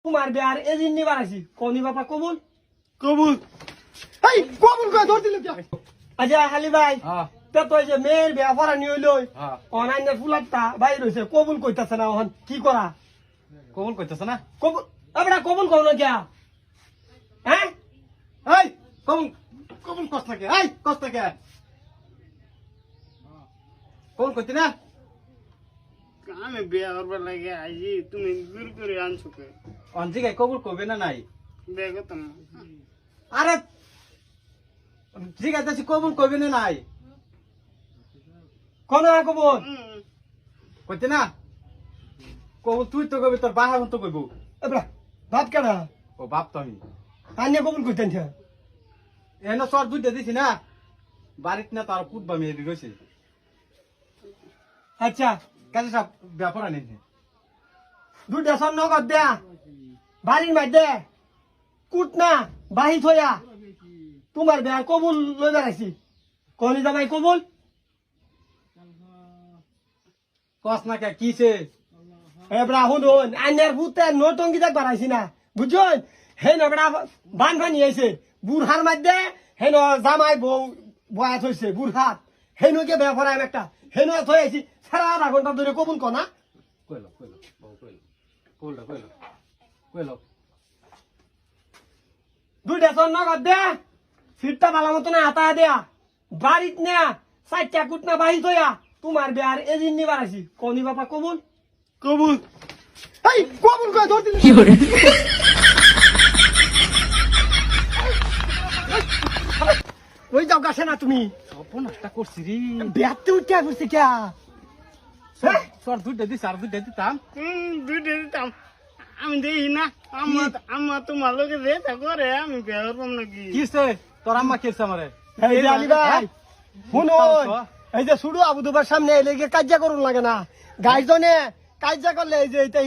তোমার বিয়ার এদিন নিবার আছি কোনি বাবা কবুল কবুল এই কবুল কই ধর দিল আচ্ছা খালি ভাই হ্যাঁ তে তো এই যে মেয়ের বিয়া পড়া নিয়ে লই হ্যাঁ অনলাইনে ফুলারটা বাইর হইছে কবুল কইতাছে না ওহন কি করা কবুল কইতেছ না কবুল এবড়া কবুল কও না কিয়া হ্যাঁ এই কবুল কবুল কষ্ট কে এই কষ্ট কে কবুল কইতে না আমি বিয়া করবার লাগে আইজি তুমি দূর করে আনছো কে অঞ্জিকে কবুল কইবে না নাই বিয়া করতাম না। আরে জিজ্ঞাসা করছি কবুল কইবে না নাই কোন কবুল হুম, কইতে না কবুল তুই তো কবি তোর বাহা তো কইব এবড়া ভাত কেডা ও বাপ তো আমি আনিয়া কবুল কইতেন থা এনে সর দুইটা দিছি না বাড়িতে না তার কুটবা মেয়ে রয়েছে আচ্ছা কাজে সব ব্যাপার আনিছে দুইটা স্বর্ণ কর দেয়া বাড়ির মধ্যে কুট না বাহি থইয়া তোমার বিয়া কবুল লই বেড়াইছি কলি জামাই কবুল কস না কে কিছে এবড়া শুনুন আইনার ভূতে নটঙ্গি দেখ বাড়াইছি না বুঝছেন হেন এবড়া বান ফানি আইছে বুড়হার মধ্যে হেন জামাই বউ বয়া থইছে বুড়হাত হেনুকে বেয়া ফরাইম একটা হেনু থই আইছি সারা আধা ঘন্টা ধরে কবুল কনা কইলো কইলো বউ কইলো কইলো কইলো কইলো দুইটা স্বর্ণ কর দে ফিরটা ভালো মতো না হাতা দেয়া বাড়িত না চারটা কুট না বাহি থইয়া তোমার বিয়ার এদিন নিবার আছি কনি বাবা কবুল কবুল এই কবুল করে ধর দিল ওই যাও গাছে না তুমি সপনাটা করছি রে বিয়াতে উঠে পড়ছে কে সর দুইটা দিছি আর দুইটা দিতাম দুইটা দিতাম আমি দেখি না আমার তোমার লোকে যেটা করে আমি বিয়া করবাম নাকি কিছে তোর আম্মা কিছে আমারে এই যে আলী ভাই শুনুন এই যে শুরু আবু দুবার সামনে এলে গিয়ে কাজ্যা করুন লাগে না গাইজনে কাজ্যা করলে এই যে এটা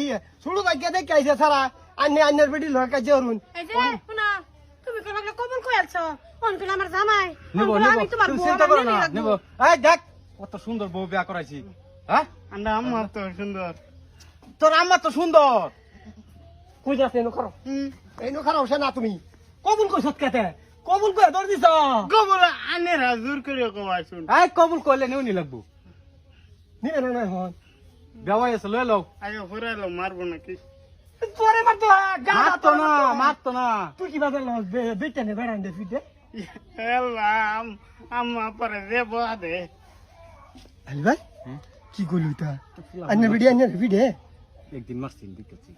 শুরু কাজ্যা দেখে আইছে সারা আন্যের বেটি লোক কাজ্যা করুন এই যে শুনা তুমি কোন লাগলে কবুল কইলছো কোন কোন আমার জামাই নেব কোন নেব আমি তোমার তুমি বউ চিন্তা করো আমি না নিয়ে নেব রাখবো। এই দেখ কত সুন্দর বউ বিয়া করাইছি হ্যাঁ আমরা আমার তো সুন্দর তোর আম্মা তো সুন্দর কই যাচ্ছে এনো খারাপ হুম, এই নো খারাপ না তুমি কবুল কই সৎকাতে কবুল করে ধর দিছ কবুল আনের হাজুর করে কবাই শুন এই কবুল কইলে নেও নি লাগবো নিয়ে না হন বেওয়াই আছে লই লও আগে ফুরাইলো মারবো নাকি তোরে মারতো মারতো না মারতো না তুই কি বাজার লস বেটা নে বেড়ান দে ফিটে এলাম আম্মা পরে যে বাদে আলী ভাই কি কইলি তা আন্যের বেটি আন্যের ফিটে একদিন মারছি দেখতেছি